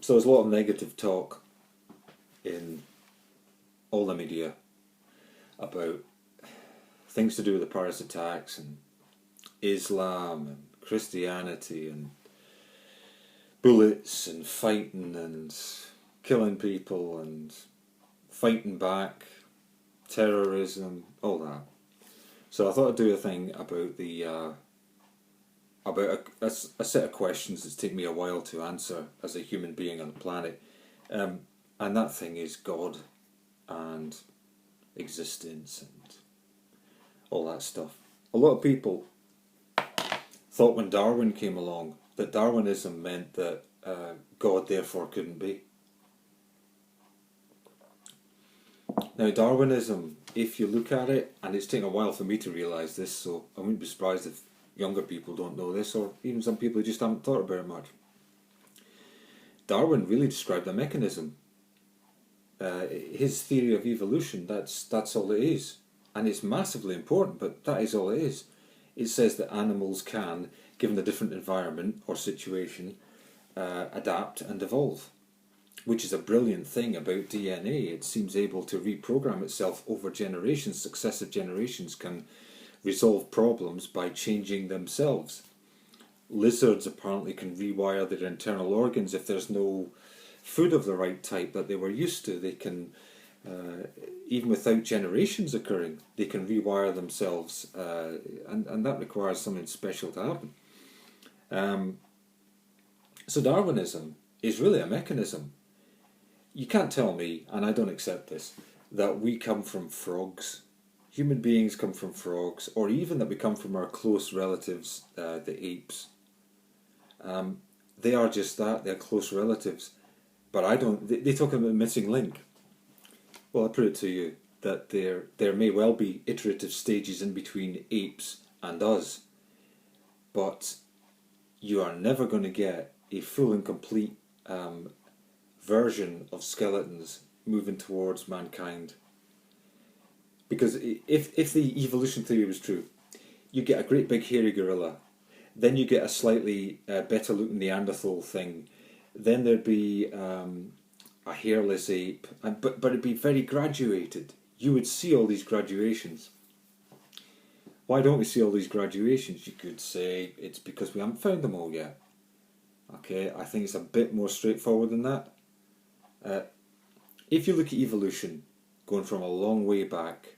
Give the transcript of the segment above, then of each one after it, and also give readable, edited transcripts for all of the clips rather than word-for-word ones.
So there's a lot of negative talk in all the media about things to do with the Paris attacks and Islam and Christianity and bullets and fighting and killing people and fighting back, terrorism, all that. So I thought I'd do a thing about the about a set of questions that's taken me a while to answer as a human being on the planet, and that thing is God and existence and all that stuff. A lot of people thought when Darwin came along that Darwinism meant that God therefore couldn't be. Now Darwinism, if you look at it, and it's taken a while for me to realise this, so I wouldn't be surprised if younger people don't know this, or even some people who just haven't thought about it much. Darwin really described a mechanism. His theory of evolution, that's all it is. And it's massively important, but that is all it is. It says that animals can, given a different environment or situation, adapt and evolve, which is a brilliant thing about DNA. It seems able to reprogram itself over generations. Successive generations can resolve problems by changing themselves. Lizards apparently can rewire their internal organs if there's no food of the right type that they were used to. They can, even without generations occurring, they can rewire themselves, and that requires something special to happen. So Darwinism is really a mechanism. You can't tell me, and I don't accept this, that we come from frogs. Human beings come from frogs, or even that we come from our close relatives, the apes. They are just that, they're close relatives. But I don't, they talk about a missing link. Well, I put it to you that there may well be iterative stages in between apes and us, but you are never going to get a full and complete version of skeletons moving towards mankind. Because if the evolution theory was true, you get a great big hairy gorilla, then you get a slightly better looking Neanderthal thing, then there'd be a hairless ape, but it'd be very graduated. You would see all these graduations. Why don't we see all these graduations? You could say it's because we haven't found them all yet. Okay, I think it's a bit more straightforward than that. If you look at evolution, going from a long way back,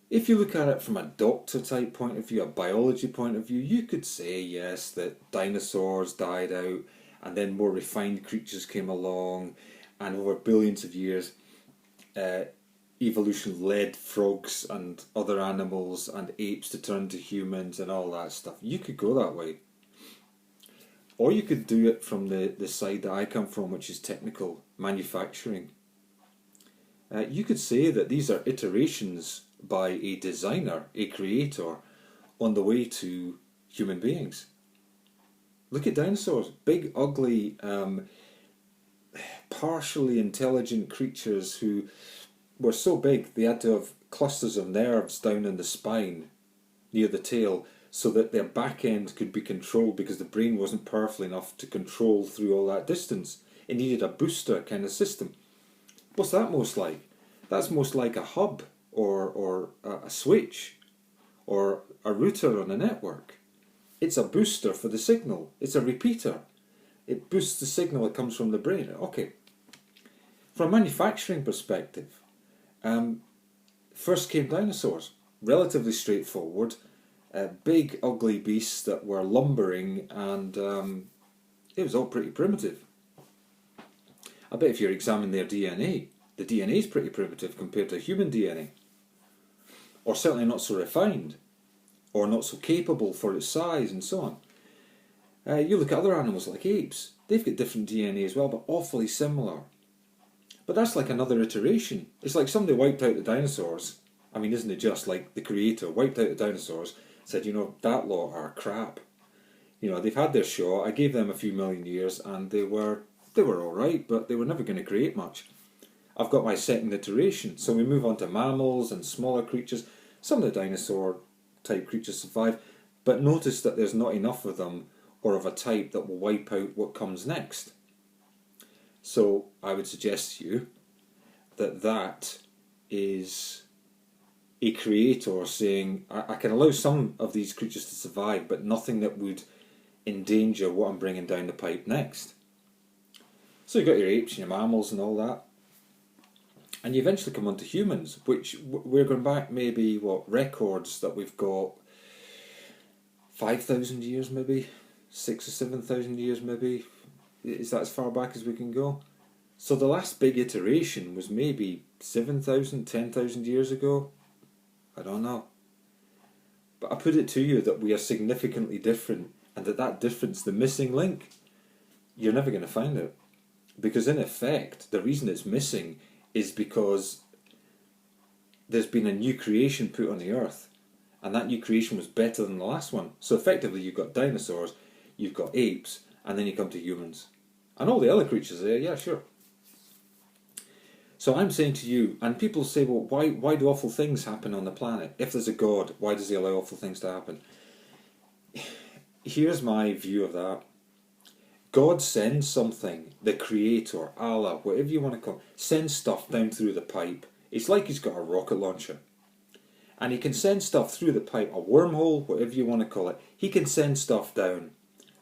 if you look at it from a doctor type point of view, a biology point of view, you could say yes, that dinosaurs died out and then more refined creatures came along, and over billions of years evolution led frogs and other animals and apes to turn to humans and all that stuff. You could go that way. Or you could do it from the side that I come from, which is technical manufacturing. You could say that these are iterations by a designer, a creator, on the way to human beings. Look at dinosaurs, big, ugly, partially intelligent creatures who were so big they had to have clusters of nerves down in the spine near the tail so that their back end could be controlled, because the brain wasn't powerful enough to control through all that distance. It needed a booster kind of system. What's that most like? That's most like a hub or a switch or a router on a network. It's a booster for the signal. It's a repeater. It boosts the signal that comes from the brain. Okay. From a manufacturing perspective, first came dinosaurs. Relatively straightforward. Big, ugly beasts that were lumbering, and it was all pretty primitive. I bet if you examine their DNA, the DNA is pretty primitive compared to human DNA. Or certainly not so refined, or not so capable for its size, and so on. You look at other animals like apes, they've got different DNA as well, but awfully similar. But that's like another iteration. It's like somebody wiped out the dinosaurs. I mean, isn't it just like the creator wiped out the dinosaurs, said, you know, that lot are crap. You know, they've had their shot, I gave them a few million years, and they were alright, but they were never going to create much. I've got my second iteration, so we move on to mammals and smaller creatures. Some of the dinosaur type creatures survive, but notice that there's not enough of them or of a type that will wipe out what comes next. So I would suggest to you that that is a creator saying, I can allow some of these creatures to survive, but nothing that would endanger what I'm bringing down the pipe next. So you've got your apes and your mammals and all that. And you eventually come on to humans, which we're going back maybe, records that we've got 5,000 years maybe, 6,000 or 7,000 years maybe. Is that as far back as we can go? So the last big iteration was maybe 7,000, 10,000 years ago. I don't know. But I put it to you that we are significantly different, and that difference, the missing link, you're never going to find it. Because in effect, the reason it's missing is because there's been a new creation put on the earth, and that new creation was better than the last one. So effectively you've got dinosaurs, you've got apes, and then you come to humans. And all the other creatures there, yeah, sure. So I'm saying to you, and people say, well, why do awful things happen on the planet? If there's a God, why does he allow awful things to happen? Here's my view of that. God sends something, the Creator, Allah, whatever you want to call it, sends stuff down through the pipe. It's like he's got a rocket launcher. And he can send stuff through the pipe, a wormhole, whatever you want to call it. He can send stuff down.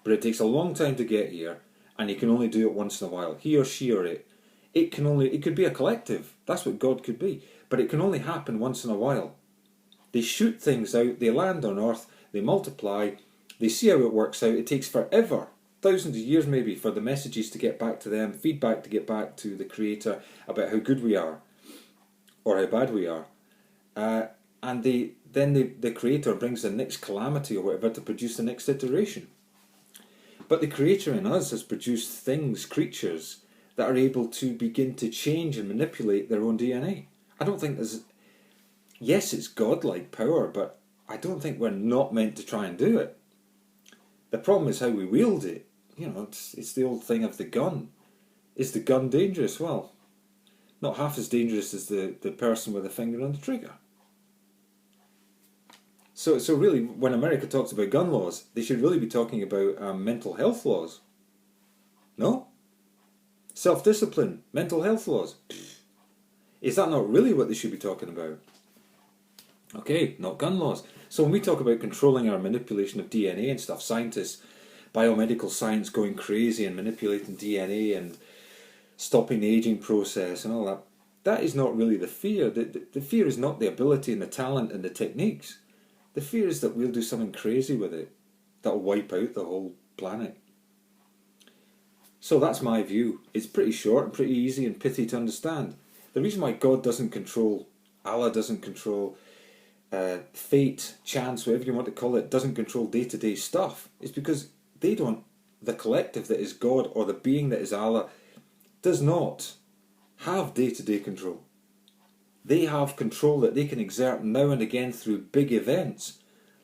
But it takes a long time to get here, and he can only do it once in a while. He or she or it. It could be a collective. That's what God could be. But it can only happen once in a while. They shoot things out, they land on Earth, they multiply, they see how it works out. It takes forever, thousands of years maybe, for the messages to get back to them, feedback to get back to the Creator about how good we are, or how bad we are. And the Creator brings the next calamity or whatever to produce the next iteration. But the Creator in us has produced things, creatures, that are able to begin to change and manipulate their own DNA. I don't think there's... Yes, it's godlike power, but I don't think we're not meant to try and do it. The problem is how we wield it. You know, it's the old thing of the gun. Is the gun dangerous? Well, not half as dangerous as the person with a finger on the trigger. So really, when America talks about gun laws, they should really be talking about mental health laws. No? Self-discipline, mental health laws. Is that not really what they should be talking about? Okay, not gun laws. So when we talk about controlling our manipulation of DNA and stuff, scientists, biomedical science going crazy and manipulating DNA and stopping the aging process and all that, that is not really the fear. The fear is not the ability and the talent and the techniques. The fear is that we'll do something crazy with it that'll wipe out the whole planet. So that's my view. It's pretty short and pretty easy and pithy to understand. The reason why God doesn't control, Allah doesn't control, fate, chance, whatever you want to call it, doesn't control day-to-day stuff, is because they don't, the collective that is God or the being that is Allah, does not have day-to-day control. They have control that they can exert now and again through big events,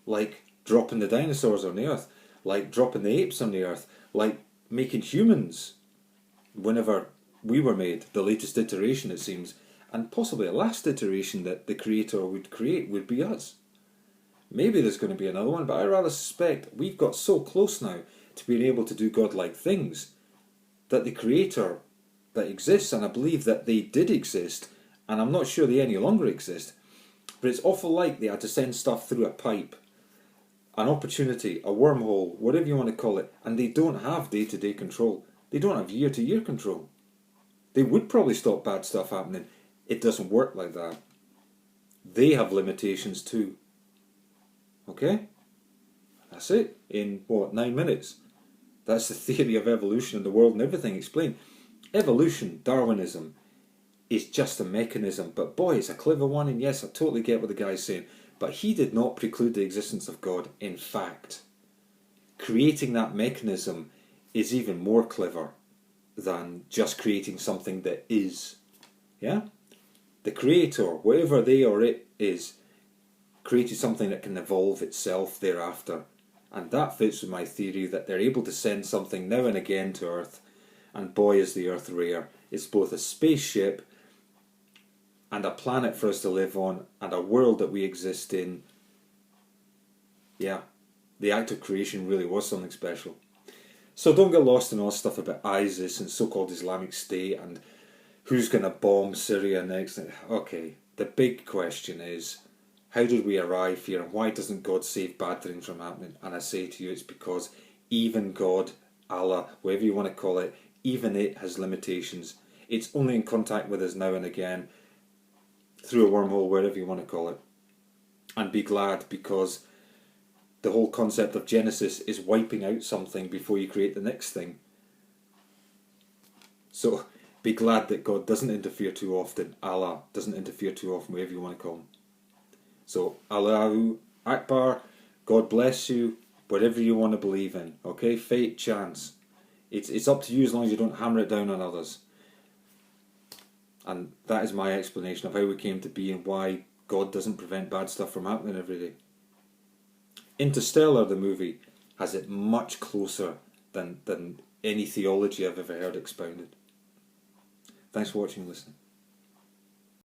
like dropping the dinosaurs on the earth, like dropping the apes on the earth, like making humans whenever we were made, the latest iteration it seems, and possibly a last iteration that the Creator would create would be us. Maybe there's going to be another one, but I rather suspect we've got so close now to being able to do godlike things that the Creator that exists, and I believe that they did exist, and I'm not sure they any longer exist, but it's awful like they had to send stuff through a pipe, an opportunity, a wormhole, whatever you want to call it, and they don't have day-to-day control. They don't have year-to-year control. They would probably stop bad stuff happening. It doesn't work like that. They have limitations too. Okay? That's it. In, 9 minutes? That's the theory of evolution and the world and everything explained. Evolution, Darwinism, is just a mechanism, but boy, it's a clever one, and yes, I totally get what the guy's saying. But he did not preclude the existence of God. In fact, creating that mechanism is even more clever than just creating something that is. Yeah? The Creator, whatever they or it is, created something that can evolve itself thereafter. And that fits with my theory that they're able to send something now and again to Earth. And boy, is the Earth rare. It's both a spaceship and a planet for us to live on, and a world that we exist in. Yeah, the act of creation really was something special. So don't get lost in all stuff about ISIS and so-called Islamic State and who's going to bomb Syria next. Okay, the big question is, how did we arrive here, and why doesn't God save bad things from happening? And I say to you, it's because even God, Allah, whatever you want to call it, even it has limitations. It's only in contact with us now and again, through a wormhole, wherever you want to call it. And be glad, because the whole concept of Genesis is wiping out something before you create the next thing. So be glad that God doesn't interfere too often. Allah doesn't interfere too often, whatever you want to call him. So Allahu Akbar, God bless you, whatever you want to believe in. Okay, fate, chance. It's up to you as long as you don't hammer it down on others. And that is my explanation of how we came to be and why God doesn't prevent bad stuff from happening every day. Interstellar, the movie, has it much closer than any theology I've ever heard expounded. Thanks for watching and listening.